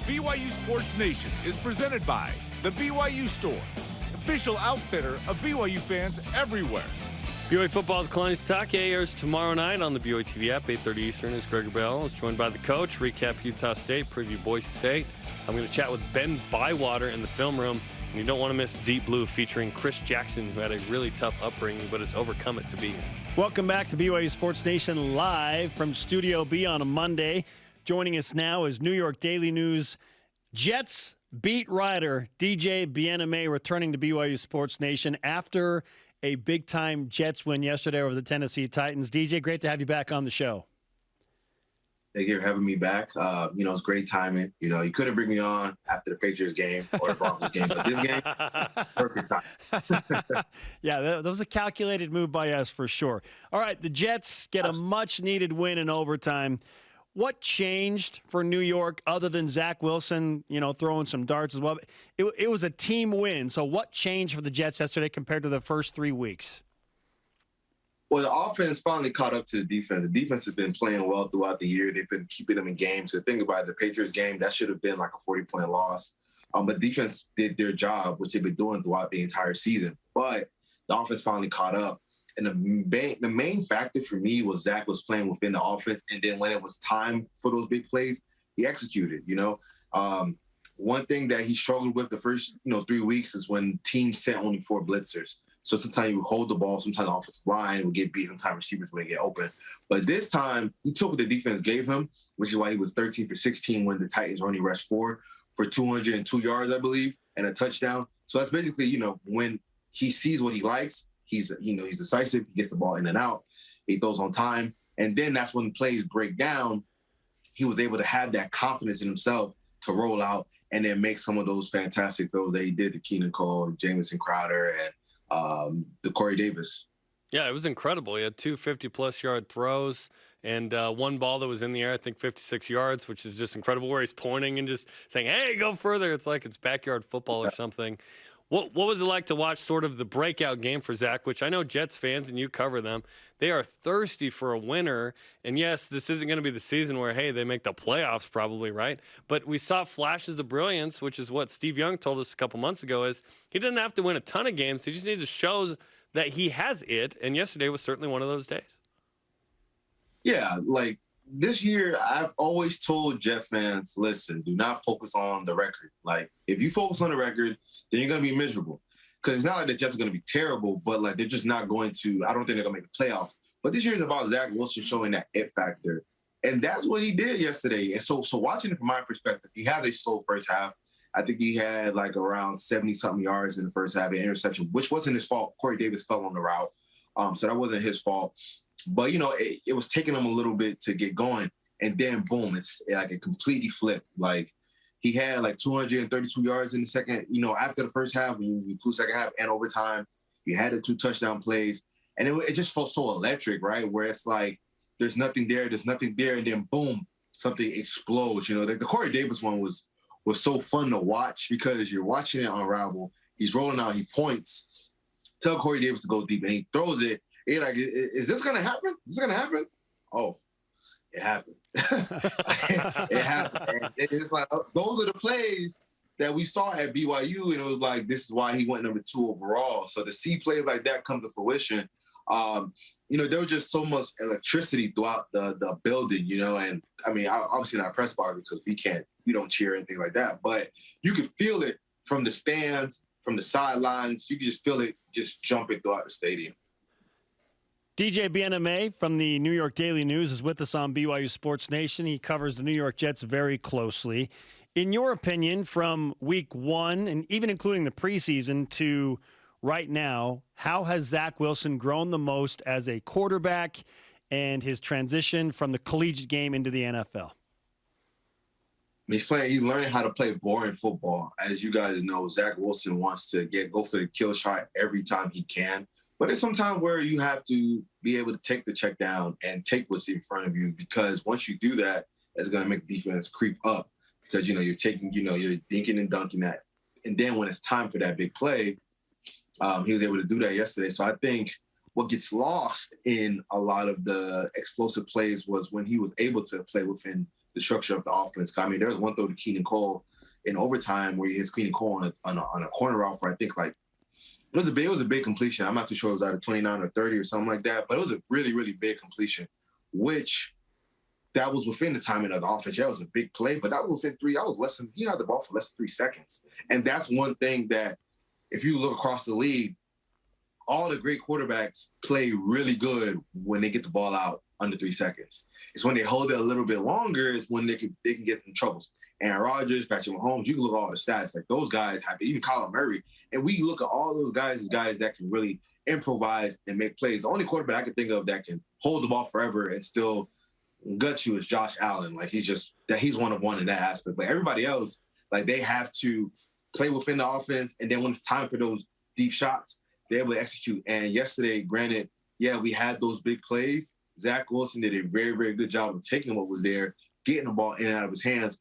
BYU Sports Nation is presented by the BYU Store, official outfitter of BYU fans everywhere. BYU football's Kalani Sitake airs tomorrow night on the BYU TV app, 8:30 Eastern. As Greg Bell is joined by the coach, recap Utah State, preview Boise State. I'm going to chat with Ben Bywater in the film room, and you don't want to miss Deep Blue featuring Chris Jackson, who had a really tough upbringing but has overcome it to be here. Welcome back to BYU Sports Nation live from Studio B on a Monday. Joining us now is New York Daily News Jets beat writer DJ Bien-Amie returning to BYU Sports Nation after a big-time Jets win yesterday over the Tennessee Titans. DJ, great to have you back on the show. Thank you for having me back. It's great timing. You couldn't bring me on after the Patriots game or the Broncos game, but this game, perfect time. Yeah, that was a calculated move by us for sure. All right, the Jets get a much-needed win in overtime. What changed for New York other than Zach Wilson, throwing some darts as well? It was a team win. So what changed for the Jets yesterday compared to the first 3 weeks? Well, the offense finally caught up to the defense. The defense has been playing well throughout the year. They've been keeping them in games. So think about it, the Patriots game, that should have been like a 40-point loss. But defense did their job, which they've been doing throughout the entire season. But the offense finally caught up. And the main factor for me was Zach was playing within the offense. And then when it was time for those big plays, he executed, One thing that he struggled with the first, 3 weeks is when teams sent only 4 blitzers. So sometimes you would hold the ball, sometimes the offensive line would get beat, sometimes receivers would get open. But this time, he took what the defense gave him, which is why he was 13 for 16 when the Titans only rushed 4 for 202 yards, I believe, and a touchdown. So that's basically, when he sees what he likes, he's decisive. He gets the ball in and out. He throws on time. And then that's when plays break down. He was able to have that confidence in himself to roll out and then make some of those fantastic throws that he did to Keenan Cole, Jamison Crowder, and the Corey Davis. Yeah, it was incredible. He had 2 50-plus yard throws and one ball that was in the air, I think 56 yards, which is just incredible, where he's pointing and just saying, hey, go further. It's like it's backyard football or something. What was it like to watch sort of the breakout game for Zach, which I know Jets fans, and you cover them, they are thirsty for a winner. And, yes, this isn't going to be the season where, hey, they make the playoffs probably, right? But we saw flashes of brilliance, which is what Steve Young told us a couple months ago, is he didn't have to win a ton of games. He just needed to show that he has it, and yesterday was certainly one of those days. Yeah, this year, I've always told Jet fans, listen, do not focus on the record. If you focus on the record, then you're going to be miserable. Because it's not like the Jets are going to be terrible, but, they're just not going to – I don't think they're going to make the playoffs. But this year is about Zach Wilson showing that it factor And that's what he did yesterday. And so watching it from my perspective, he has a slow first half. I think he had like around 70-something yards in the first half, an interception, which wasn't his fault. Corey Davis fell on the route. So that wasn't his fault. But, it was taking him a little bit to get going. And then, boom, it's like it completely flipped. Like, he had like 232 yards in the second, after the first half, when you include second half and overtime. He had the 2 touchdown plays. And it just felt so electric, right? Where it's like, there's nothing there, and then boom, something explodes. The Corey Davis one was so fun to watch because you're watching it unravel. He's rolling out, he points, tell Corey Davis to go deep, and he throws it. You're like, is this gonna happen? Is this gonna happen? Oh, it happened. It happened. And it's like those are the plays that we saw at BYU, and it was like, this is why he went number 2 overall. So to see plays like that come to fruition, there was just so much electricity throughout the building, and I mean, obviously not press bar because we don't cheer or anything like that, but you could feel it from the stands, from the sidelines. You could just feel it just jumping throughout the stadium. DJ Bien-Amie from the New York Daily News is with us on BYU Sports Nation. He covers the New York Jets very closely. In your opinion, from week 1 and even including the preseason to right now, how has Zach Wilson grown the most as a quarterback and his transition from the collegiate game into the NFL? He's learning how to play boring football. As you guys know, Zach Wilson wants to go for the kill shot every time he can. But there's some time where you have to be able to take the check down and take what's in front of you, because once you do that, it's going to make defense creep up because, you're taking, you're dinking and dunking that. And then when it's time for that big play, he was able to do that yesterday. So I think what gets lost in a lot of the explosive plays was when he was able to play within the structure of the offense. I mean, there was one throw to Keenan Cole in overtime where he hits Keenan Cole on a corner route for I think like it was a big completion. I'm not too sure it was either 29 or 30 or something like that, but it was a really, really big completion, which that was within the timing of the offense. That was a big play, but that was within 3 hours. He had the ball for less than 3 seconds. And that's one thing that if you look across the league, all the great quarterbacks play really good when they get the ball out under 3 seconds. It's when they hold it a little bit longer is when they can get in troubles. Aaron Rodgers, Patrick Mahomes, you can look at all the stats. Like those guys have even Kyler Murray. And we look at all those guys as guys that can really improvise and make plays. The only quarterback I can think of that can hold the ball forever and still gut you is Josh Allen. Like he's one of one in that aspect. But everybody else, like they have to play within the offense. And then when it's time for those deep shots, they're able to execute. And yesterday, granted, yeah, we had those big plays. Zach Wilson did a very, very good job of taking what was there, getting the ball in and out of his hands,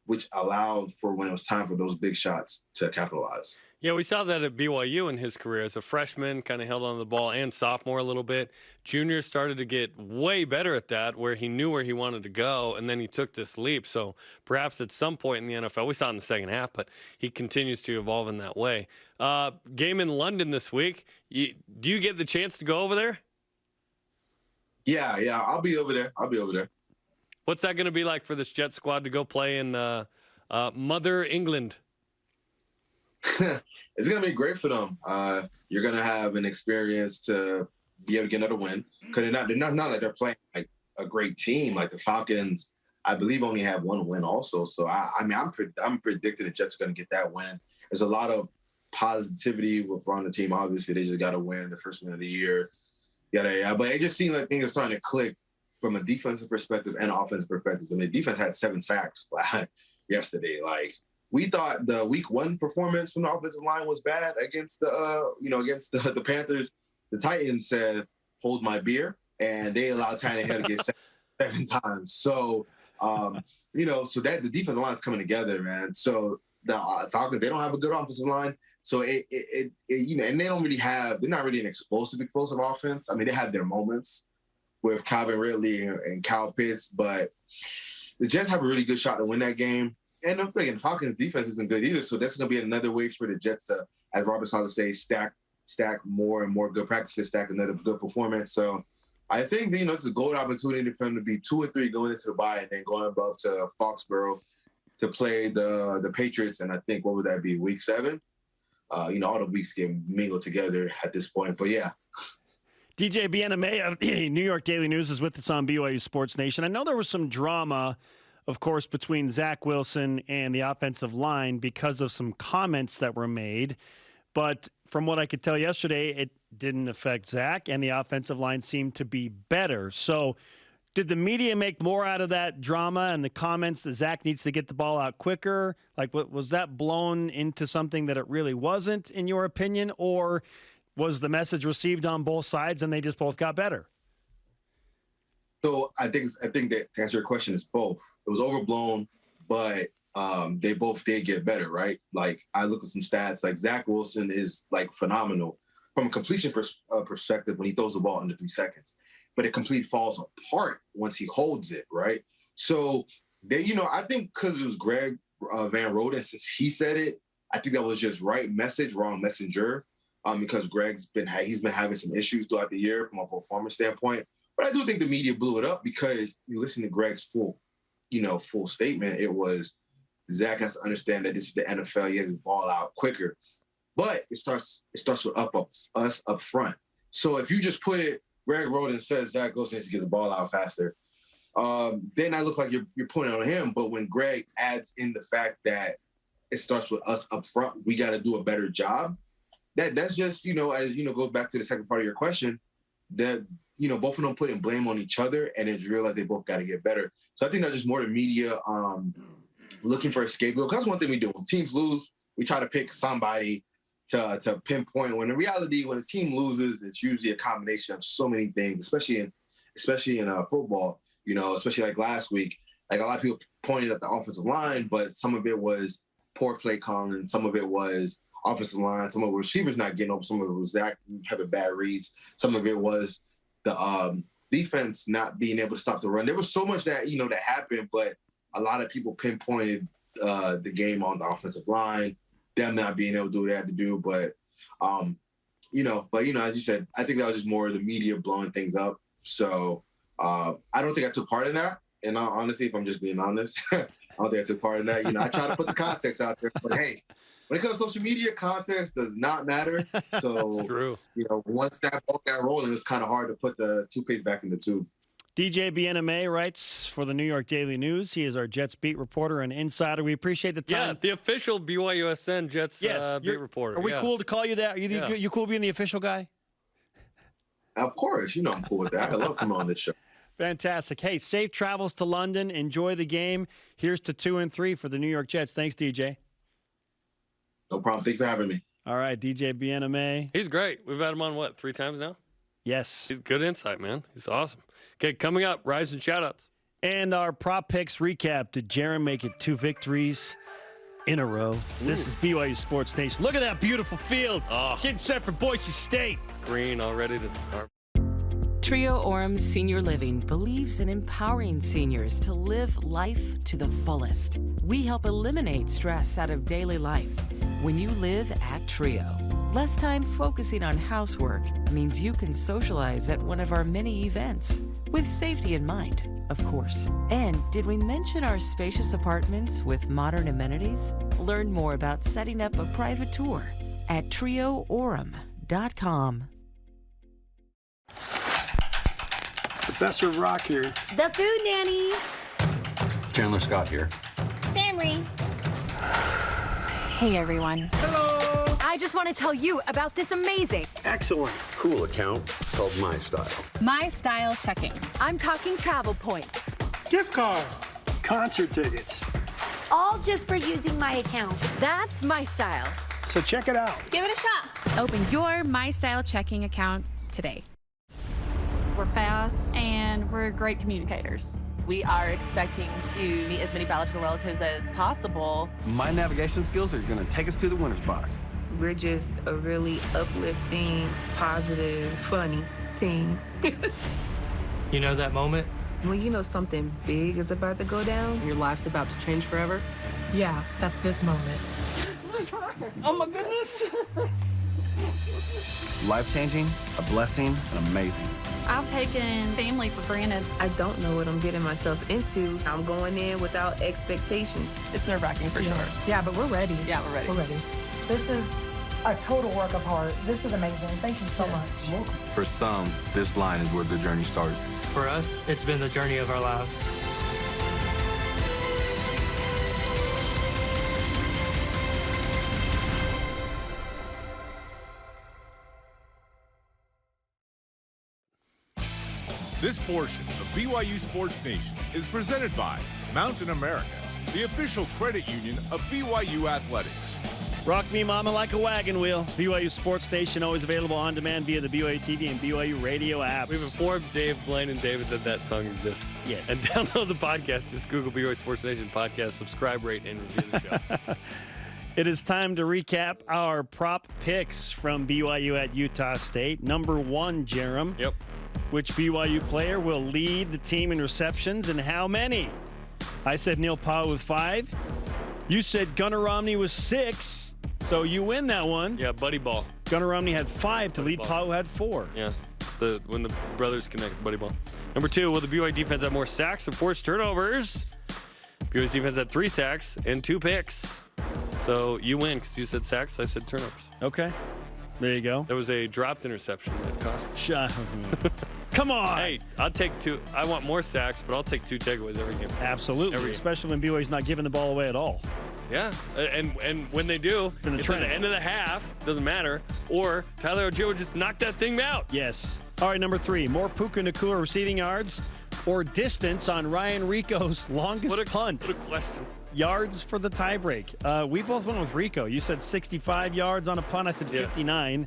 which allowed for when it was time for those big shots to capitalize. Yeah, we saw that at BYU in his career. As a freshman, kind of held on to the ball, and sophomore a little bit. Junior started to get way better at that, where he knew where he wanted to go, and then he took this leap. So perhaps at some point in the NFL, we saw it in the second half, but he continues to evolve in that way. Game in London this week. Do you get the chance to go over there? Yeah, I'll be over there. What's that going to be like for this Jet squad to go play in Mother England? It's going to be great for them. You're going to have an experience to be able to get another win. Because they're not like they're playing like a great team. Like the Falcons, I believe, only have one win also. So, I'm predicting the Jets are going to get that win. There's a lot of positivity around the team. Obviously, they just got to win the first win of the year. Yeah. But it just seemed like things are starting to click from a defensive perspective and offensive perspective. I mean, the defense had 7 sacks yesterday. Like, we thought the week 1 performance from the offensive line was bad against the Panthers. The Titans said, "Hold my beer," and they allowed Tannehill to get 7 times. So, so that the defensive line is coming together, man. So the Falcons, they don't have a good offensive line. So and they don't really they're not really an explosive offense. I mean, they have their moments with Calvin Ridley and Kyle Pitts, but the Jets have a really good shot to win that game. And I'm thinking Falcons' defense isn't good either, so that's going to be another way for the Jets to, as Robert Saleh say, stack more and more good practices, stack another good performance. So I think it's a gold opportunity for them to be 2-3 going into the bye and then going up to Foxborough to play the Patriots. And I think what would that be, week 7? All the weeks get mingled together at this point. But yeah. DJ Bien-Amie of the New York Daily News is with us on BYU Sports Nation. I know there was some drama, of course, between Zach Wilson and the offensive line because of some comments that were made. But from what I could tell yesterday, it didn't affect Zach, and the offensive line seemed to be better. So did the media make more out of that drama and the comments that Zach needs to get the ball out quicker? Like, was that blown into something that it really wasn't, in your opinion? Or was the message received on both sides and they just both got better? So I think that to answer your question is both. It was overblown, but they both did get better, right? Like, I looked at some stats. Like, Zach Wilson is like phenomenal from a completion perspective when he throws the ball under 3 seconds, but it completely falls apart once he holds it, right? So they, I think because it was Greg Van Roden, since he said it, I think that was just right message, wrong messenger. Because he's been having some issues throughout the year from a performance standpoint. But I do think the media blew it up because you listen to Greg's full statement. It was Zach has to understand that this is the NFL. He has to ball out quicker. But it starts with us up front. So if you just put it, Greg Roden says Zach Wilson needs to get the ball out faster, then that looks like you're putting it on him. But when Greg adds in the fact that it starts with us up front, we got to do a better job. That's just, goes back to the second part of your question, that, both of them putting blame on each other and then realize they both got to get better. So I think that's just more the media looking for a scapegoat. Because that's one thing we do. When teams lose, we try to pick somebody to pinpoint. When in reality, when a team loses, it's usually a combination of so many things, especially in football, especially like last week. Like, a lot of people pointed at the offensive line, but some of it was poor play calling. Some of it was offensive line, some of the receivers not getting open, some of it was Zach having bad reads, some of it was the defense not being able to stop the run. There was so much that that happened, but a lot of people pinpointed the game on the offensive line, them not being able to do what they had to do. But as you said, I think that was just more of the media blowing things up. So I don't think I took part in that. And honestly, if I'm just being honest, I don't think I took part in that. I try to put the context out there, but hey, when it comes to social media, context does not matter. So, True. Once that ball got rolling, it was kind of hard to put the toothpaste back in the tube. DJ Bien-Amie writes for the New York Daily News. He is our Jets beat reporter and insider. We appreciate the time. Yeah, the official BYUSN Jets beat reporter. Are we cool to call you that? Are you cool being the official guy? Of course. I'm cool with that. I love coming on this show. Fantastic. Hey, safe travels to London. Enjoy the game. Here's to 2 and 3 for the New York Jets. Thanks, DJ. No problem. Thanks for having me. All right, DJ Bien-Amie. He's great. We've had him on, 3 times now? Yes. He's good insight, man. He's awesome. Okay, coming up, Rise and Shoutouts. And our prop picks recap. Did Jaron make it 2 victories in a row? Ooh. This is BYU Sports Nation. Look at that beautiful field. Oh. Getting set for Boise State. Green already to start. Trio Orem Senior Living believes in empowering seniors to live life to the fullest. We help eliminate stress out of daily life when you live at Trio. Less time focusing on housework means you can socialize at one of our many events, with safety in mind, of course. And did we mention our spacious apartments with modern amenities? Learn more about setting up a private tour at trioorem.com. Professor Rock here. The Food Nanny. Chandler Scott here. Samry. Hey, everyone. Hello. I just want to tell you about this amazing, excellent, cool account called My Style. My Style checking. I'm talking travel points, gift card, concert tickets. all just for using my account. That's My Style. So check it out. Give it a shot. Open your My Style checking account today. We're fast and we're great communicators. We are expecting to meet as many biological relatives as possible. My navigation skills are going to take us to the winner's box. We're just a really uplifting, positive, funny team. You know that moment? When you know something big is about to go down. Your life's about to change forever. Yeah, that's this moment. Oh my goodness. Life-changing, a blessing, and amazing. I've taken family for granted. I don't know what I'm getting myself into. I'm going in without expectations. It's nerve-wracking for sure. Yeah, but we're ready. Yeah, we're ready. We're ready. This is a total work of art. This is amazing. Thank you so much. For some, this line is where the journey started. For us, it's been the journey of our lives. This portion of BYU Sports Nation is presented by Mountain America, the official credit union of BYU Athletics. Rock me mama like a wagon wheel. BYU Sports Nation, always available on demand via the BYU TV and BYU radio apps. We've informed Dave, Blaine, and David that song exists. Yes. And download the podcast. Just Google BYU Sports Nation podcast, subscribe, rate, and review the show. It is time to recap our prop picks from BYU at Utah State. Number 1, Jarom. Yep. Which BYU player will lead the team in receptions and how many? I said Neil Powell with 5. You said Gunnar Romney was 6, so you win that one. Yeah, buddy ball. Gunnar Romney had 5 to lead. Powell had 4. Yeah, when the brothers connect, buddy ball. Number 2, will the BYU defense have more sacks and forced turnovers? BYU's defense had 3 sacks and 2 picks. So you win because you said sacks, I said turnovers. Okay. There you go. There was a dropped interception that cost me. Shut Come on. Hey, I'll take 2. I want more sacks, but I'll take 2 takeaways every game. Absolutely. Every game. Especially when BYU's not giving the ball away at all. Yeah, and when they do, it's at the end of the half, doesn't matter, or Tyler Allgeier would just knock that thing out. Yes. All right, number 3, more Puka Nacua receiving yards or distance on Ryan Rico's longest punt? What a question. Yards for the tiebreak. We both went with Rico. You said 65 yards on a punt. I said 59.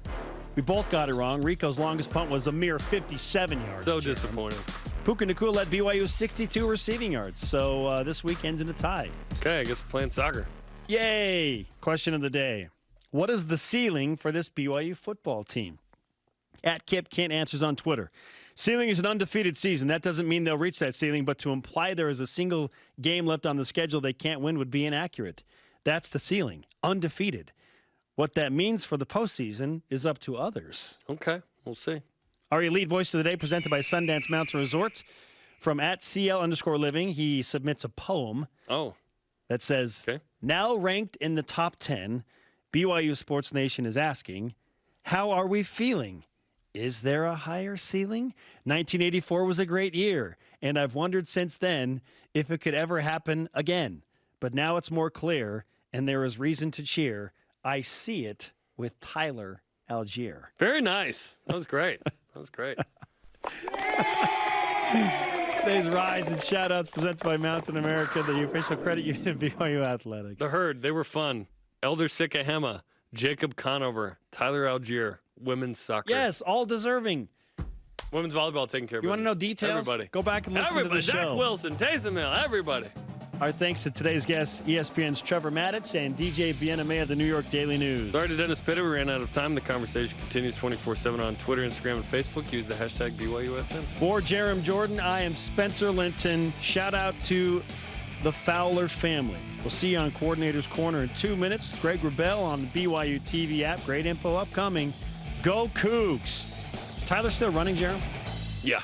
We both got it wrong. Rico's longest punt was a mere 57 yards. So disappointing. Puka Nacua led BYU 62 receiving yards. So this week ends in a tie. Okay, I guess we're playing soccer. Yay! Question of the day. What is the ceiling for this BYU football team? At Kip Kent answers on Twitter. Ceiling is an undefeated season. That doesn't mean they'll reach that ceiling, but to imply there is a single game left on the schedule they can't win would be inaccurate. That's the ceiling. Undefeated. What that means for the postseason is up to others. Okay, we'll see. Our elite voice of the day presented by Sundance Mountain Resort. From @CL_living, he submits a poem that says, now ranked in the top 10, BYU Sports Nation is asking, how are we feeling? Is there a higher ceiling? 1984 was a great year, and I've wondered since then if it could ever happen again. But now it's more clear, and there is reason to cheer. I see it with Tyler Allgeier. Very nice. That was great. That was great. Today's Rise and Shoutouts presented by Mountain America, the official credit union of BYU Athletics. The Herd, they were fun. Elder Sikahema, Jacob Conover, Tyler Allgeier, women's soccer. Yes, all deserving. Women's volleyball taking care of You want to know details? Everybody. Go back and listen to the show. Zach Wilson, Taysom Hill, everybody. Our thanks to today's guests, ESPN's Trevor Matich and DJ Bien-Amie of the New York Daily News. Sorry to Dennis Pitta. We ran out of time. The conversation continues 24/7 on Twitter, Instagram, and Facebook. Use the hashtag BYUSN. For Jarom Jordan, I am Spencer Linton. Shout out to the Fowler family. We'll see you on Coordinator's Corner in 2 minutes. Greg Wrubell on the BYU TV app. Great info upcoming. Go Cougs. Is Tyler still running, Jarom? Yeah.